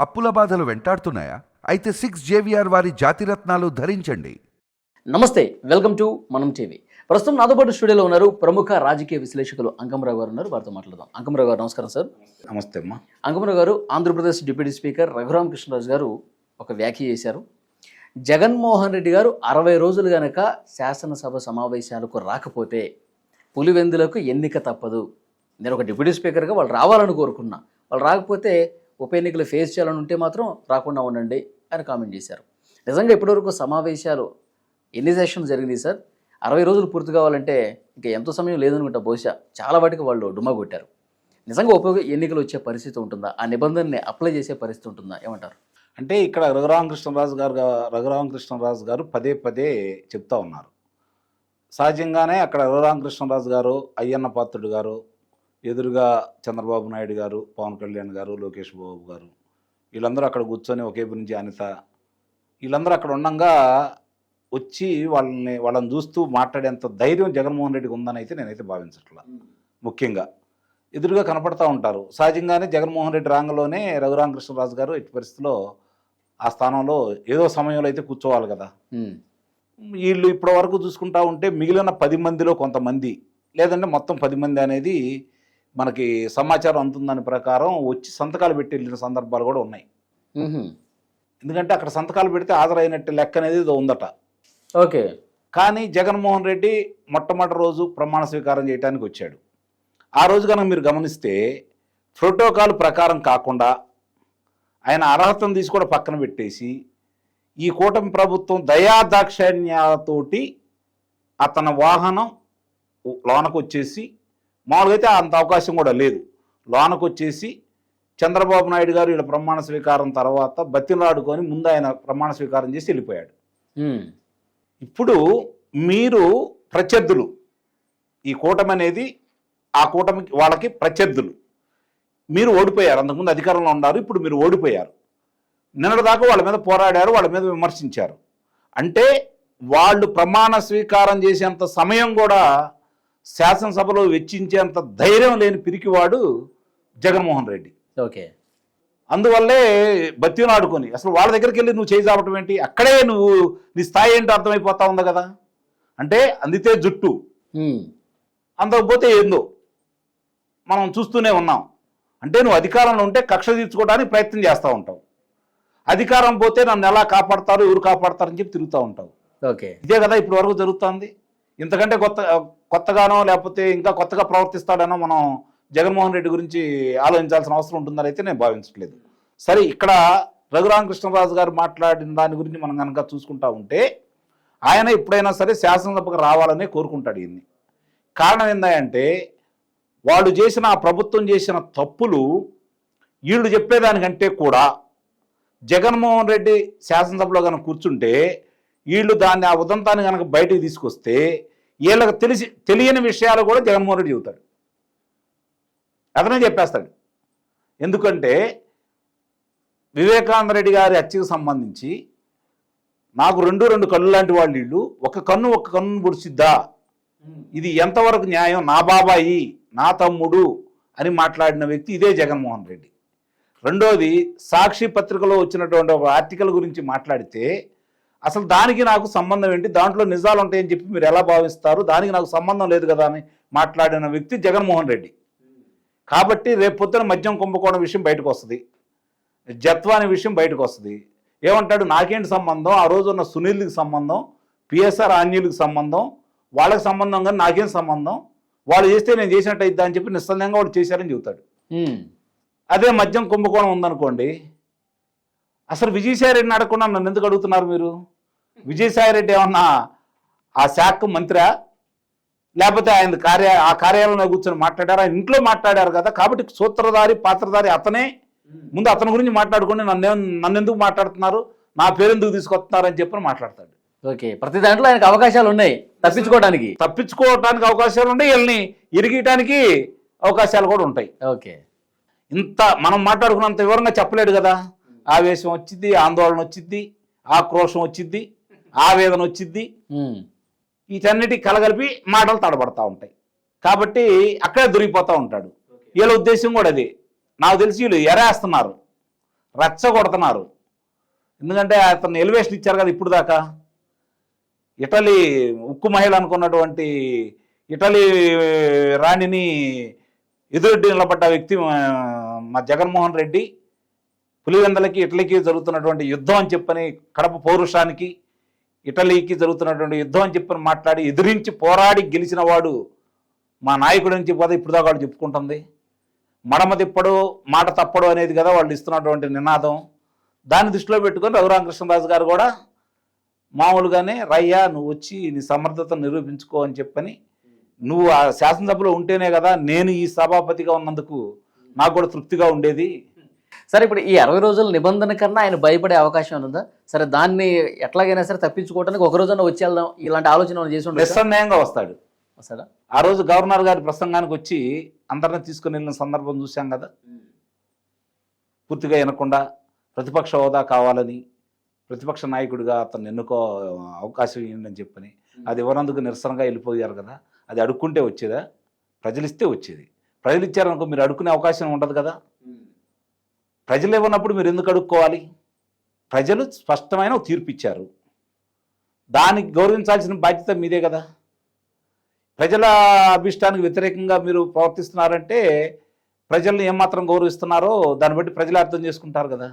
అప్పుల బాధలు వెంటాడుతున్నాయా? అయితే 6 JVR వారి జాతిరత్నాలు ధరించండి. నమస్తే, వెల్కమ్ టు మనం టీవీ. ప్రస్తుతం నాతో పాటు స్టూడియోలో ఉన్నారు ప్రముఖ రాజకీయ విశ్లేషకులు అంకమరావు గారు ఉన్నారు. వారితో మాట్లాడదాం. అంకమరావు గారు నమస్కారం సార్. నమస్తే అమ్మా. అంకమరావు గారు, ఆంధ్రప్రదేశ్ డిప్యూటీ స్పీకర్ రఘురామకృష్ణరాజు గారు ఒక వ్యాఖ్య చేశారు. జగన్మోహన్ రెడ్డి గారు 60 రోజులు గనక శాసనసభ సమావేశాలకు రాకపోతే పులివెందులకు ఎన్నిక తప్పదు. నేను ఒక డిప్యూటీ స్పీకర్గా వాళ్ళు రావాలని కోరుకున్నా, వాళ్ళు రాకపోతే ఉప ఎన్నికలు ఫేస్ చేయాలని ఉంటే మాత్రం రాకుండా ఉండండి అని కామెంట్ చేశారు. నిజంగా ఇప్పటివరకు సమావేశాలు ఎన్ని సెషన్స్ జరిగింది సార్? 60 రోజులు పూర్తి కావాలంటే ఇంకా ఎంతో సమయం లేదనుకుంటా. బహుశా చాలా వాటికి వాళ్ళు డుమ్మా కొట్టారు. నిజంగా ఉప ఎన్నికలు వచ్చే పరిస్థితి ఉంటుందా? ఆ నిబంధనని అప్లై చేసే పరిస్థితి ఉంటుందా? ఏమంటారు? అంటే ఇక్కడ రఘురామకృష్ణరాజు గారు పదే పదే చెప్తా ఉన్నారు. సహజంగానే అక్కడ రఘురామకృష్ణరాజు గారు, అయ్యన్న పాత్రుడు గారు, ఎదురుగా చంద్రబాబు నాయుడు గారు, పవన్ కళ్యాణ్ గారు, లోకేష్ బాబు గారు, వీళ్ళందరూ అక్కడ కూర్చొని ఒకే నుంచి అనిత, వీళ్ళందరూ అక్కడ ఉండగా వచ్చి వాళ్ళని చూస్తూ మాట్లాడేంత ధైర్యం జగన్మోహన్ రెడ్డికి ఉందని అయితే నేనైతే భావించట్లా. ముఖ్యంగా ఎదురుగా కనపడతా ఉంటారు. సహజంగానే జగన్మోహన్ రెడ్డి రాంగలోనే రఘురామకృష్ణరాజు గారు ఎట్టి పరిస్థితిలో ఆ స్థానంలో ఏదో సమయంలో అయితే కూర్చోవాలి కదా. వీళ్ళు ఇప్పటి వరకు చూసుకుంటా ఉంటే మిగిలిన 10 మందిలో కొంతమంది, లేదంటే మొత్తం 10 మంది అనేది మనకి సమాచారం అందుతుందని ప్రకారం వచ్చి సంతకాలు పెట్టి వెళ్ళిన సందర్భాలు కూడా ఉన్నాయి. ఎందుకంటే అక్కడ సంతకాలు పెడితే హాజరైనట్టు లెక్క అనేది ఉందట. ఓకే. కానీ జగన్మోహన్ రెడ్డి మొట్టమొదటి రోజు ప్రమాణ స్వీకారం చేయడానికి వచ్చాడు. ఆ రోజు కనుక మీరు గమనిస్తే ప్రోటోకాల్ ప్రకారం కాకుండా ఆయన అర్హతను తీసి కూడా పక్కన పెట్టేసి ఈ కూటమి ప్రభుత్వం దయాదాక్షిణ్యాలతోటి అతని వాహనం లోనకు వచ్చేసి, మామూలుగా అయితే అంత అవకాశం కూడా లేదు, లోనకు వచ్చేసి చంద్రబాబు నాయుడు గారు వీళ్ళ ప్రమాణ స్వీకారం తర్వాత బతిలాడుకొని ముందు ఆయన ప్రమాణ స్వీకారం చేసి వెళ్ళిపోయాడు. ఇప్పుడు మీరు ప్రత్యర్థులు, ఈ కూటమి అనేది ఆ కూటమికి వాళ్ళకి ప్రత్యర్థులు, మీరు ఓడిపోయారు. అంతకుముందు అధికారంలో ఉన్నారు, ఇప్పుడు మీరు ఓడిపోయారు. నిన్నటిదాకా వాళ్ళ మీద పోరాడారు, వాళ్ళ మీద విమర్శించారు. అంటే వాళ్ళు ప్రమాణ స్వీకారం చేసేంత సమయం కూడా శాసనసభలో వెచ్చించేంత ధైర్యం లేని పిరికివాడు జగన్మోహన్ రెడ్డి. ఓకే. అందువల్లే బత్తిని ఆడుకొని అసలు వాళ్ళ దగ్గరికి వెళ్ళి నువ్వు చేయి చాపటం ఏంటి? అక్కడే నువ్వు నీ స్థాయి ఏంటో అర్థమైపోతా ఉంది కదా. అంటే అందితే జుట్టు, అందకపోతే ఏందో మనం చూస్తూనే ఉన్నాం. అంటే నువ్వు అధికారంలో ఉంటే కక్ష తీర్చుకోవడానికి ప్రయత్నం చేస్తూ ఉంటావు, అధికారం పోతే నన్ను ఎలా కాపాడతారు, ఎవరు కాపాడతారని చెప్పి తిరుగుతూ ఉంటావు. ఓకే. ఇదే కదా ఇప్పటి వరకు జరుగుతుంది. ఇంతకంటే కొత్తగానో లేకపోతే ఇంకా కొత్తగా ప్రవర్తిస్తాడనో మనం జగన్మోహన్ రెడ్డి గురించి ఆలోచించాల్సిన అవసరం ఉంటుందని అయితే నేను భావించట్లేదు. సరే, ఇక్కడ రఘురామకృష్ణరాజు గారు మాట్లాడిన దాని గురించి మనం కనుక చూసుకుంటా ఉంటే ఆయన ఎప్పుడైనా సరే శాసనసభకు రావాలనే కోరుకుంటాడు. ఈయన్ని కారణం ఏంటంటే వాళ్ళు చేసిన, ఆ ప్రభుత్వం చేసిన తప్పులు వీళ్ళు చెప్పేదానికంటే కూడా జగన్మోహన్ రెడ్డి శాసనసభలో కనుక కూర్చుంటే వీళ్ళు దాన్ని, ఆ ఉదంతాన్ని కనుక బయటికి తీసుకొస్తే వీళ్ళకి తెలియని విషయాలు కూడా జగన్మోహన్ రెడ్డి చెబుతాడు, అతనే చెప్పేస్తాడు. ఎందుకంటే వివేకానంద రెడ్డి గారి హత్యకు సంబంధించి నాకు రెండు కళ్ళు లాంటి వాళ్ళు వీళ్ళు, ఒక కన్ను పొడిచిద్దా, ఇది ఎంతవరకు న్యాయం, నా బాబాయి నా తమ్ముడు అని మాట్లాడిన వ్యక్తి ఇదే జగన్మోహన్ రెడ్డి. రెండోది, సాక్షి పత్రికలో వచ్చినటువంటి ఒక ఆర్టికల్ గురించి మాట్లాడితే అసలు దానికి నాకు సంబంధం ఏంటి, దాంట్లో నిజాలు ఉంటాయని చెప్పి మీరు ఎలా భావిస్తారు, దానికి నాకు సంబంధం లేదు కదా అని మాట్లాడిన వ్యక్తి జగన్మోహన్ రెడ్డి. కాబట్టి రేపు పొద్దున మద్యం కుంభకోణం విషయం బయటకు వస్తుంది, జత్వా అనే విషయం బయటకు వస్తుంది. ఏమంటాడు, నాకేంటి సంబంధం, ఆ రోజు ఉన్న సునీల్కి సంబంధం, పిఎస్ఆర్ ఆంజనేయులకు సంబంధం, వాళ్ళకి సంబంధం, కానీ నాకేం సంబంధం, వాళ్ళు చేస్తే నేను చేసినట్టు అయిద్దా అని చెప్పి నిస్సందేహంగా వాడు చేశారని చెబుతాడు. అదే మద్యం కుంభకోణం ఉందనుకోండి, అసలు విజయసాయిరెడ్డిని అడగకుండా నన్ను ఎందుకు అడుగుతున్నారు మీరు? విజయసాయిరెడ్డి ఏమన్నా ఆ శాఖ మంత్రా, లేకపోతే ఆయన ఆ కార్యాలయంలో కూర్చొని మాట్లాడారా? ఇంట్లో మాట్లాడారు కదా. కాబట్టి సూత్రధారి పాత్రధారి అతనే. ముందు అతని గురించి మాట్లాడుకోండి, నన్ను ఎందుకు మాట్లాడుతున్నారు, నా పేరు ఎందుకు తీసుకొస్తున్నారని చెప్పి మాట్లాడతాడు. ఓకే. ప్రతి దాంట్లో ఆయనకు అవకాశాలు ఉన్నాయి తప్పించుకోవడానికి అవకాశాలు ఉన్నాయి, వీళ్ళని ఇరిగీయటానికి అవకాశాలు కూడా ఉంటాయి. ఓకే. ఇంత మనం మాట్లాడుకున్నంత వివరంగా చెప్పలేడు కదా. ఆవేశం వచ్చిద్ది, ఆందోళన వచ్చిద్ది, ఆక్రోషం వచ్చిద్ది, ఆవేదన వచ్చిద్ది, వీటన్నిటి కలగలిపి మాటలు తడబడతా ఉంటాయి. కాబట్టి అక్కడే దొరికిపోతూ ఉంటాడు. వీళ్ళ ఉద్దేశం కూడా అది. నాకు తెలిసి వీళ్ళు ఎరేస్తున్నారు, రెచ్చగొడుతున్నారు. ఎందుకంటే అతను ఎలివేషన్ ఇచ్చారు కదా ఇప్పుడు దాకా. ఇటలీ ఉక్కు మహిళ అనుకున్నటువంటి ఇటలీ రాణిని ఎదురెడ్డి నిలబడ్డ వ్యక్తి మా జగన్మోహన్ రెడ్డి పులివెందలకి ఇటలీకి జరుగుతున్నటువంటి యుద్ధం అని చెప్పని, కడప పౌరుషానికి ఇటలీకి జరుగుతున్నటువంటి యుద్ధం అని చెప్పని మాట్లాడి ఎదిరించి పోరాడి గెలిచిన వాడు మా నాయకుడు అని చెప్పి ఇప్పుడు దాకా వాళ్ళు చెప్పుకుంటుంది. మడమ తిప్పడు మాట తప్పడు అనేది కదా వాళ్ళు ఇస్తున్నటువంటి నినాదం. దాన్ని దృష్టిలో పెట్టుకొని రఘురామకృష్ణరాజు గారు కూడా మామూలుగానే రయ్యా నువ్వు వచ్చి నీ సమర్థతను నిరూపించుకో అని చెప్పని, నువ్వు ఆ శాసనసభలో ఉంటేనే కదా నేను ఈ సభాపతిగా ఉన్నందుకు నాకు కూడా తృప్తిగా ఉండేది. సరే, ఇప్పుడు ఈ 60 రోజుల నిబంధన కన్నా ఆయన భయపడే అవకాశం ఉందా? సరే, దాన్ని ఎట్లాగైనా సరే తప్పించుకోవడానికి ఒక రోజున వచ్చి వెళ్దాం ఇలాంటి ఆలోచన చేసి ఉండదు. నిస్సందేహంగా వస్తాడు. వస్తాడా? ఆ రోజు గవర్నర్ గారి ప్రసంగానికి వచ్చి అందరిని తీసుకుని వెళ్ళిన సందర్భం చూశాం కదా. పూర్తిగా వినకుండా ప్రతిపక్ష హోదా కావాలని ప్రతిపక్ష నాయకుడిగా అతను ఎన్నుకో అవకాశం ఇవ్వండి చెప్పని, అది ఇవ్వనందుకు నిరసనగా వెళ్ళిపోయారు కదా. అది అడుక్కుంటే వచ్చేదా? ప్రజలు ఇస్తే వచ్చేది. ప్రజలు ఇచ్చారనుకో మీరు అడుక్కునే అవకాశం ఉండదు కదా. ప్రజలు ఇవ్వనప్పుడు మీరు ఎందుకు అడుక్కోవాలి? ప్రజలు స్పష్టమైన తీర్పు ఇచ్చారు, దానికి గౌరవించాల్సిన బాధ్యత మీదే కదా. ప్రజల అభిష్టానికి వ్యతిరేకంగా మీరు ప్రవర్తిస్తున్నారంటే ప్రజల్ని ఏమాత్రం గౌరవిస్తున్నారో దాన్ని బట్టి ప్రజలు అర్థం చేసుకుంటారు కదా.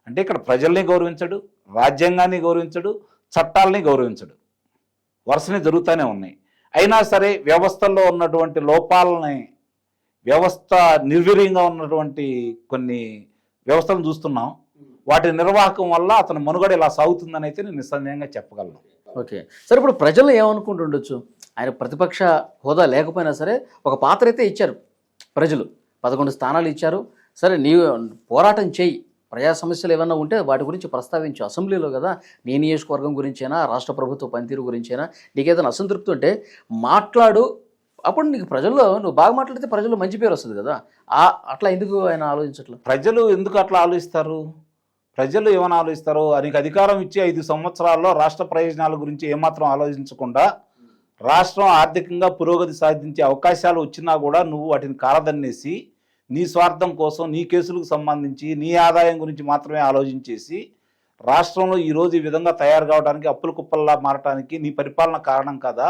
అంటే ఇక్కడ ప్రజల్ని గౌరవించడు, రాజ్యాంగాన్ని గౌరవించడు, చట్టాలని గౌరవించడు, వరుసనే జరుగుతూనే ఉన్నాయి. అయినా సరే వ్యవస్థల్లో ఉన్నటువంటి లోపాలని, వ్యవస్థ నిర్వీర్యంగా ఉన్నటువంటి కొన్ని వ్యవస్థలను చూస్తున్నాం. వాటి నిర్వాహకం వల్ల అతని మనుగడ ఇలా సాగుతుందని అయితే నేను నిస్సందేహంగా చెప్పగలను. ఓకే, సరే, ఇప్పుడు ప్రజలు ఏమనుకుంటుండొచ్చు? ఆయన ప్రతిపక్ష హోదా లేకపోయినా సరే ఒక పాత్ర అయితే ఇచ్చారు ప్రజలు, 11 స్థానాలు ఇచ్చారు. సరే, నీవు పోరాటం చేయి, ప్రజా సమస్యలు ఏమన్నా ఉంటే వాటి గురించి ప్రస్తావించు అసెంబ్లీలో కదా. నీ నియోజకవర్గం గురించైనా, రాష్ట్ర ప్రభుత్వ పనితీరు గురించైనా నీకేదైనా అసంతృప్తి ఉంటే మాట్లాడు. అప్పుడు నీకు ప్రజల్లో నువ్వు బాగా మాట్లాడితే ప్రజలు మంచి పేరు వస్తుంది కదా. అట్లా ఎందుకు ఆయన ఆలోచించట్లేదు? ప్రజలు ఎందుకు అట్లా ఆలోచిస్తారు? ప్రజలు ఏమైనా ఆలోచిస్తారు? నీకు అధికారం ఇచ్చి 5 సంవత్సరాల్లో రాష్ట్ర ప్రయోజనాల గురించి ఏమాత్రం ఆలోచించకుండా రాష్ట్రం ఆర్థికంగా పురోగతి సాధించే అవకాశాలు వచ్చినా కూడా నువ్వు వాటిని కాలదన్నేసి నీ స్వార్థం కోసం, నీ కేసులకు సంబంధించి నీ ఆదాయం గురించి మాత్రమే ఆలోచించేసి రాష్ట్రంలో ఈరోజు ఈ విధంగా తయారు కావడానికి, అప్పుల కుప్పల్లా మారటానికి నీ పరిపాలన కారణం కదా.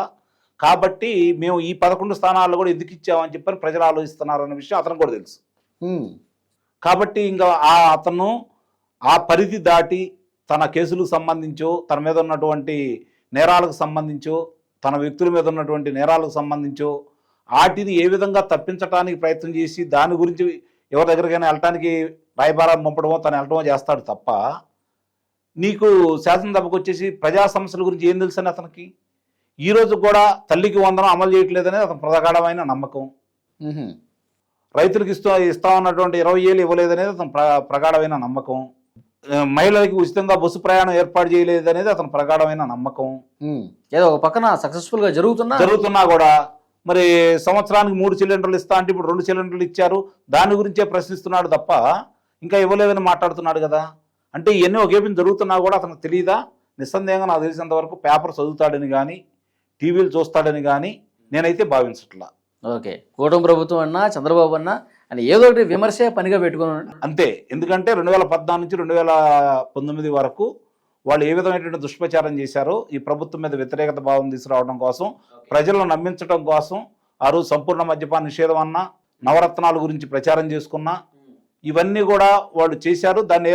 కాబట్టి మేము ఈ 11 స్థానాల్లో కూడా ఎందుకు ఇచ్చామని చెప్పని ప్రజలు ఆలోచిస్తున్నారు అన్న విషయం అతను కూడా తెలుసు. కాబట్టి ఇంకా అతను ఆ పరిధి దాటి తన కేసులకు సంబంధించో, తన మీద ఉన్నటువంటి నేరాలకు సంబంధించో, తన వ్యక్తుల మీద ఉన్నటువంటి నేరాలకు సంబంధించో వాటిని ఏ విధంగా తప్పించడానికి ప్రయత్నం చేసి దాని గురించి ఎవరి దగ్గరికైనా వెళ్ళటానికి రాయబారం పంపడమో తను వెళ్ళటమో చేస్తాడు తప్ప, నీకు శాసనసభకు వచ్చేసి ప్రజా సమస్యల గురించి ఏం తెలుసని అతనికి. ఈరోజు కూడా తల్లికి వందనం అమలు చేయట్లేదనేది అతను ప్రగాఢమైన నమ్మకం. రైతులకు ఇస్తా ఉన్నటువంటి 20 ఏళ్ళు ఇవ్వలేదనేది అతను ప్రగాఢమైన నమ్మకం. మహిళలకి ఉచితంగా బస్సు ప్రయాణం ఏర్పాటు చేయలేదనేది అతను ప్రగాఢమైన నమ్మకం. ఏదో ఒక పక్కన సక్సెస్ఫుల్గా జరుగుతున్నా కూడా మరి సంవత్సరానికి 3 సిలిండర్లు ఇస్తా అంటే ఇప్పుడు 2 సిలిండర్లు ఇచ్చారు, దాని గురించే ప్రశ్నిస్తున్నాడు తప్ప ఇంకా ఇవ్వలేదని మాట్లాడుతున్నాడు కదా. అంటే ఇవన్నీ ఒకేపించి జరుగుతున్నా కూడా అతనికి తెలియదా? నిస్సందేహంగా నాకు తెలిసినంత వరకు పేపర్ చదువుతాడని కానీ, టీవీలు చూస్తాడని కానీ నేనైతే భావించట్లా. ఓకే, కూటమి ప్రభుత్వం అన్నా చంద్రబాబు అన్నా అని ఏదో ఒకటి విమర్శ పనిగా పెట్టుకున్నాడు అంతే. ఎందుకంటే 2014 నుంచి 2019 వరకు వాళ్ళు ఏ విధమైనటువంటి దుష్ప్రచారం చేశారో ఈ ప్రభుత్వం మీద వ్యతిరేకత భావం తీసుకురావడం కోసం, ప్రజలను నమ్మించడం కోసం ఆ రోజు సంపూర్ణ మద్యపాన నిషేధం అన్నా, నవరత్నాల గురించి ప్రచారం చేసుకున్నా, ఇవన్నీ కూడా వాళ్ళు చేశారు. దాన్ని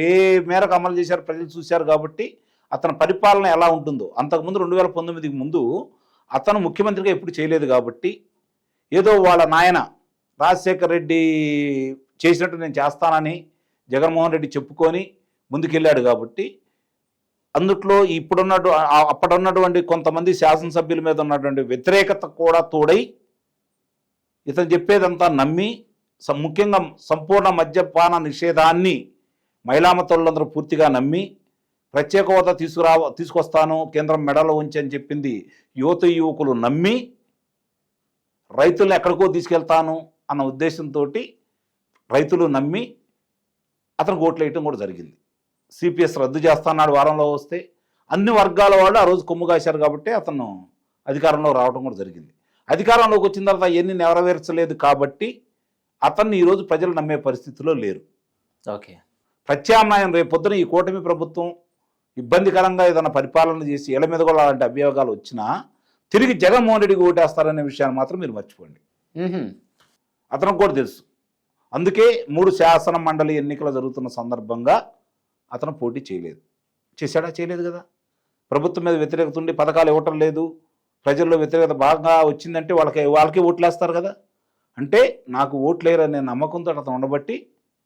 ఏ మేరకు అమలు చేశారు ప్రజలు చూశారు. కాబట్టి అతని పరిపాలన ఎలా ఉంటుందో, అంతకుముందు 2019కి ముందు అతను ముఖ్యమంత్రిగా ఎప్పుడు చేయలేదు కాబట్టి ఏదో వాళ్ళ నాయన రాజశేఖర్ రెడ్డి చేసినట్టు నేను చేస్తానని జగన్మోహన్ రెడ్డి చెప్పుకొని ముందుకెళ్ళాడు. కాబట్టి అందుట్లో అప్పుడున్నటువంటి కొంతమంది శాసనసభ్యుల మీద ఉన్నటువంటి వ్యతిరేకత కూడా తోడై ఇతను చెప్పేదంతా నమ్మి, ముఖ్యంగా సంపూర్ణ మద్యపాన నిషేధాన్ని మహిళామతులందరూ పూర్తిగా నమ్మి, ప్రత్యేక హోదా తీసుకొస్తాను కేంద్రం మెడలో ఉంచి అని చెప్పింది యువకులు నమ్మి, రైతులను ఎక్కడికో తీసుకెళ్తాను అన్న ఉద్దేశంతో రైతులు నమ్మి అతనికి ఓట్లు వేయటం కూడా జరిగింది. సిపిఎస్ రద్దు చేస్తాన్నాడు వారంలో వస్తే. అన్ని వర్గాల వాళ్ళు ఆ రోజు కొమ్ము కాశారు కాబట్టి అతను అధికారంలో రావడం కూడా జరిగింది. అధికారంలోకి వచ్చిన తర్వాత ఎన్ని నెరవేర్చలేదు కాబట్టి అతన్ని ఈరోజు ప్రజలు నమ్మే పరిస్థితిలో లేరు. ఓకే. ప్రత్యామ్నాయం రేపు పొద్దున ఈ కూటమి ప్రభుత్వం ఇబ్బందికరంగా ఏదైనా పరిపాలన చేసి ఇళ్ల మీద కూడా అలాంటి అభియోగాలు వచ్చినా తిరిగి జగన్మోహన్ రెడ్డికి ఓటేస్తారనే విషయాన్ని మాత్రం మీరు మర్చిపోండి. అతనికి కూడా తెలుసు. అందుకే 3 శాసన మండలి ఎన్నికలు జరుగుతున్న సందర్భంగా అతను పోటీ చేయలేదు. చేశాడా? చేయలేదు కదా. ప్రభుత్వం మీద వ్యతిరేకత ఉండి పథకాలు ఇవ్వటం లేదు, ప్రజల్లో వ్యతిరేకత బాగా వచ్చిందంటే వాళ్ళకి ఓట్లేస్తారు కదా. అంటే నాకు ఓట్లేరనే నమ్మకంతో అతను ఉండబట్టి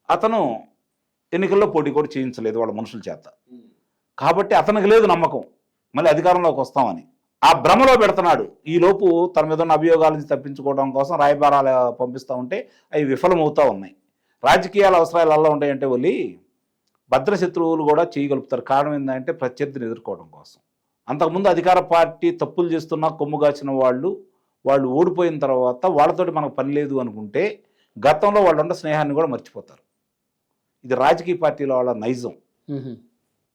అతను ఎన్నికల్లో పోటీ కూడా చేయించలేదు వాళ్ళ మనుషుల చేత. కాబట్టి అతనికి లేదు నమ్మకం మళ్ళీ అధికారంలోకి వస్తామని. ఆ భ్రమలో పెడుతున్నాడు. ఈలోపు తన మీద ఉన్న అభియోగాల నుంచి తప్పించుకోవడం కోసం రాయబారాలు పంపిస్తూ ఉంటే అవి విఫలమవుతూ ఉన్నాయి. రాజకీయాల అవసరాలు ఎలా ఉంటాయంటే భద్రశత్రువులు కూడా చేయగలుగుతారు. కారణం ఏంటంటే ప్రత్యర్థిని ఎదుర్కోవడం కోసం. అంతకుముందు అధికార పార్టీ తప్పులు చేస్తున్నా కొమ్ముగాచిన వాళ్ళు ఓడిపోయిన తర్వాత వాళ్ళతోటి మనకు పని లేదు అనుకుంటే గతంలో వాళ్ళు ఉన్న స్నేహాన్ని కూడా మర్చిపోతారు. ఇది రాజకీయ పార్టీల వాళ్ళ నైజం.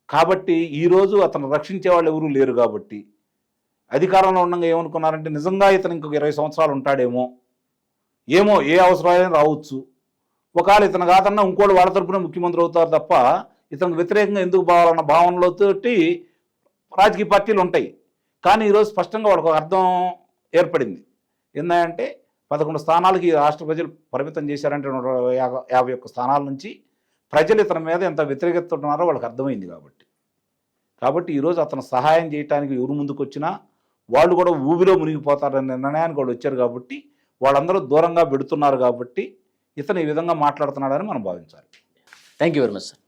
కాబట్టి ఈరోజు అతను రక్షించే వాళ్ళు ఎవరూ లేరు కాబట్టి అధికారంలో ఉండగా ఏమనుకున్నారంటే నిజంగా ఇతను ఇంకొక 20 సంవత్సరాలు ఉంటాడేమో, ఏమో ఏ అవసరమైనా రావచ్చు, ఒకవేళ ఇతను కాదన్నా ఇంకోటి వాళ్ళ తరపున ముఖ్యమంత్రి అవుతారు తప్ప ఇతనికి వ్యతిరేకంగా ఎందుకు పోవాలన్న భావనలతోటి రాజకీయ పార్టీలు ఉంటాయి. కానీ ఈరోజు స్పష్టంగా వాళ్ళకు ఒక అర్థం ఏర్పడింది. ఏంటంటే 11 స్థానాలకి రాష్ట్ర ప్రజలు పరిమితం చేశారంటే 151 స్థానాల నుంచి ప్రజలు ఇతని మీద ఎంత వ్యతిరేకత ఉన్నారో వాళ్ళకి అర్థమైంది. కాబట్టి ఈరోజు అతను సహాయం చేయడానికి ఎవరు ముందుకు వచ్చినా వాళ్ళు కూడా ఊబిలో మునిగిపోతారనే నిర్ణయానికి వాళ్ళు వచ్చారు. కాబట్టి వాళ్ళందరూ దూరంగా పెడుతున్నారు. కాబట్టి ఇతను ఈ విధంగా మాట్లాడుతున్నాడని మనం భావించాలి. Thank you very much sir.